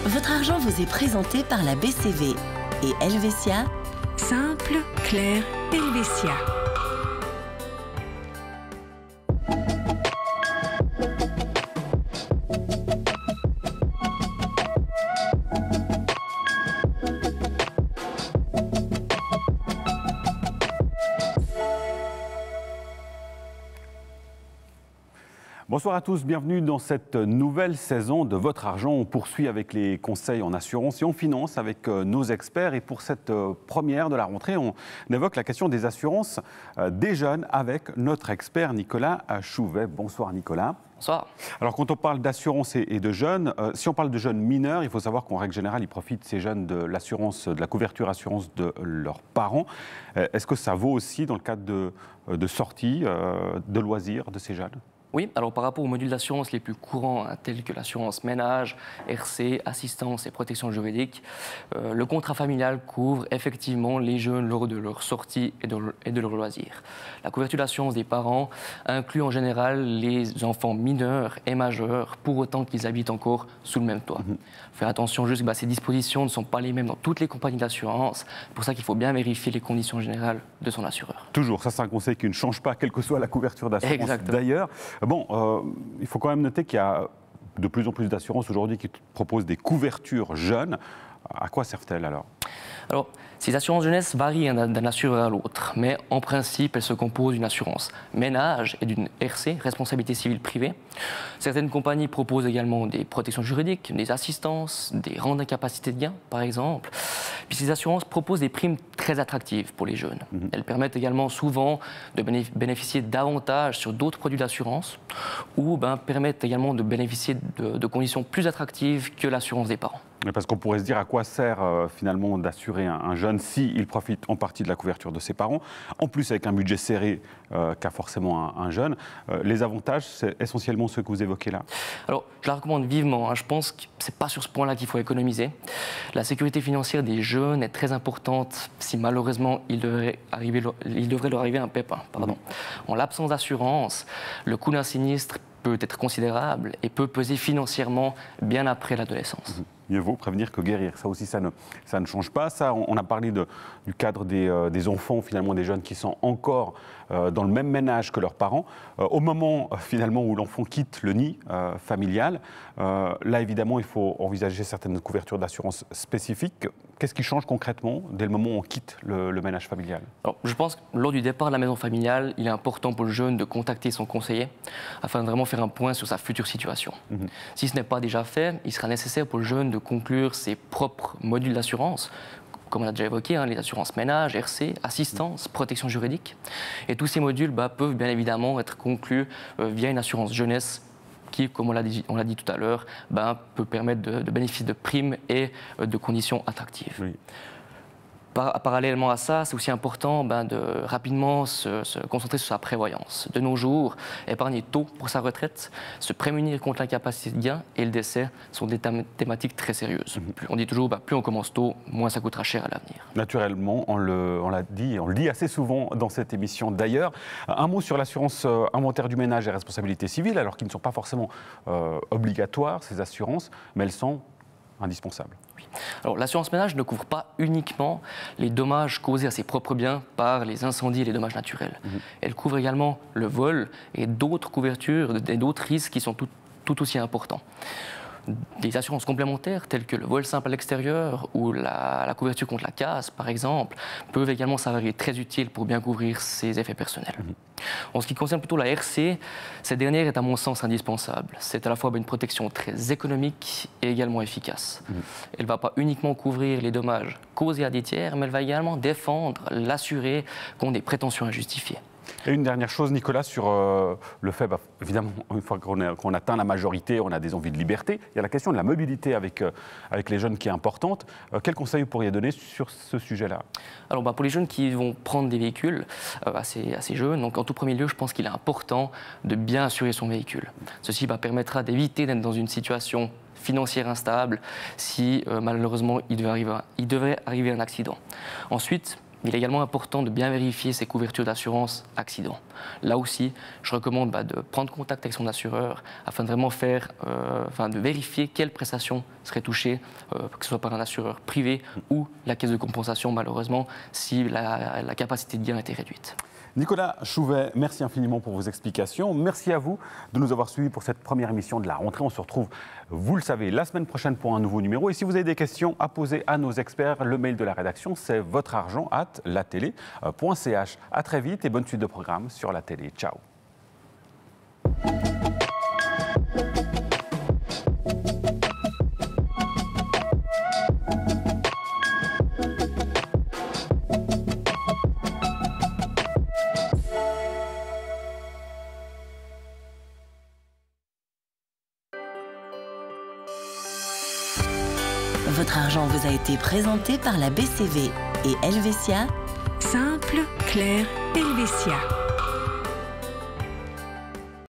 Votre argent vous est présenté par la BCV et Helvetia. Simple, clair, Helvetia. Bonsoir à tous, bienvenue dans cette nouvelle saison de Votre Argent. On poursuit avec les conseils en assurance et en finance avec nos experts. Et pour cette première de la rentrée, on évoque la question des assurances des jeunes avec notre expert Nicolas Chouvet. Bonsoir Nicolas. Bonsoir. Alors quand on parle d'assurance et de jeunes, si on parle de jeunes mineurs, il faut savoir qu'en règle générale, ils profitent ces jeunes de l'assurance, de la couverture assurance de leurs parents. Est-ce que ça vaut aussi dans le cadre de sorties, de loisirs de ces jeunes ? Oui, alors par rapport aux modules d'assurance les plus courants, tels que l'assurance ménage, RC, assistance et protection juridique, le contrat familial couvre effectivement les jeunes lors de leur sortie et de leur loisir. La couverture d'assurance des parents inclut en général les enfants mineurs et majeurs, pour autant qu'ils habitent encore sous le même toit. Faire attention juste que ces dispositions ne sont pas les mêmes dans toutes les compagnies d'assurance. C'est pour ça qu'il faut bien vérifier les conditions générales de son assureur. Toujours, ça c'est un conseil qui ne change pas, quelle que soit la couverture d'assurance d'ailleurs. Bon, il faut quand même noter qu'il y a de plus en plus d'assurances aujourd'hui qui proposent des couvertures jeunes. À quoi servent-elles alors ? Alors, ces assurances jeunesse varient d'un assureur à l'autre, mais en principe, elles se composent d'une assurance ménage et d'une RC, responsabilité civile privée. Certaines compagnies proposent également des protections juridiques, des assistances, des rentes d'incapacité de gain, par exemple. Puis ces assurances proposent des primes très attractives pour les jeunes. Elles permettent également souvent de bénéficier davantage sur d'autres produits d'assurance ou permettent également de bénéficier de conditions plus attractives que l'assurance des parents. Mais parce qu'on pourrait se dire à quoi sert finalement d'assurer un jeune s'il profite en partie de la couverture de ses parents, en plus avec un budget serré qu'a forcément un jeune. Les avantages, c'est essentiellement ceux que vous évoquez là. Alors, je la recommande vivement. Je pense que ce n'est pas sur ce point-là qu'il faut économiser. La sécurité financière des jeunes est très importante si malheureusement il devrait leur arriver un pépin. En l'absence d'assurance, le coût d'un sinistre peut être considérable et peut peser financièrement bien après l'adolescence. Mieux vaut prévenir que guérir. Ça aussi, ça ne change pas. Ça, on a parlé du cadre des enfants, finalement, des jeunes qui sont encore dans le même ménage que leurs parents. Au moment, finalement, où l'enfant quitte le nid familial, là, évidemment, il faut envisager certaines couvertures d'assurance spécifiques. Qu'est-ce qui change concrètement dès le moment où on quitte le ménage familial ? Alors, je pense que lors du départ de la maison familiale, il est important pour le jeune de contacter son conseiller afin de vraiment faire un point sur sa future situation. Si ce n'est pas déjà fait, il sera nécessaire pour le jeune de conclure ses propres modules d'assurance, comme on a déjà évoqué, les assurances ménage, RC, assistance, protection juridique. Et tous ces modules peuvent bien évidemment être conclus via une assurance jeunesse qui, comme on l'a dit tout à l'heure, peut permettre de bénéficier de primes et de conditions attractives. Oui. Parallèlement à ça, c'est aussi important de rapidement se concentrer sur sa prévoyance. De nos jours, épargner tôt pour sa retraite, se prémunir contre l'incapacité de gain et le décès sont des thématiques très sérieuses. On dit toujours, plus on commence tôt, moins ça coûtera cher à l'avenir. Naturellement, on l'a dit et on le dit assez souvent dans cette émission d'ailleurs. Un mot sur l'assurance inventaire du ménage et responsabilité civile, alors qu'ils ne sont pas forcément obligatoires, ces assurances, mais elles sont indispensables. Oui. Alors, l'assurance ménage ne couvre pas uniquement les dommages causés à ses propres biens par les incendies et les dommages naturels. Elle couvre également le vol et d'autres couvertures et d'autres risques qui sont tout aussi importants. Des assurances complémentaires telles que le vol simple à l'extérieur ou la couverture contre la casse, par exemple, peuvent également s'avérer très utiles pour bien couvrir ses effets personnels. En ce qui concerne plutôt la RC, cette dernière est à mon sens indispensable. C'est à la fois une protection très économique et également efficace. Elle ne va pas uniquement couvrir les dommages causés à des tiers, mais elle va également défendre l'assuré contre des prétentions injustifiées. Et une dernière chose, Nicolas, sur le fait, évidemment, une fois qu'on atteint la majorité, on a des envies de liberté. Il y a la question de la mobilité avec les jeunes qui est importante. Quel conseil vous pourriez donner sur ce sujet-là ? Alors, pour les jeunes qui vont prendre des véhicules assez jeunes, donc en tout premier lieu, je pense qu'il est important de bien assurer son véhicule. Ceci permettra d'éviter d'être dans une situation financière instable si malheureusement il devrait arriver un accident. Ensuite, Mais il est également important de bien vérifier ses couvertures d'assurance accident. Là aussi, je recommande de prendre contact avec son assureur afin de vraiment de vérifier quelles prestations seraient touchées, que ce soit par un assureur privé ou la caisse de compensation, malheureusement, si la capacité de gain était réduite. Nicolas Chouvet, merci infiniment pour vos explications. Merci à vous de nous avoir suivis pour cette première émission de la rentrée. On se retrouve, vous le savez, la semaine prochaine pour un nouveau numéro. Et si vous avez des questions à poser à nos experts, le mail de la rédaction, c'est votreargent@latélé.ch. À très vite et bonne suite de programme sur la télé. Ciao. Votre argent vous a été présenté par la BCV et Helvetia. Simple, clair, Helvetia.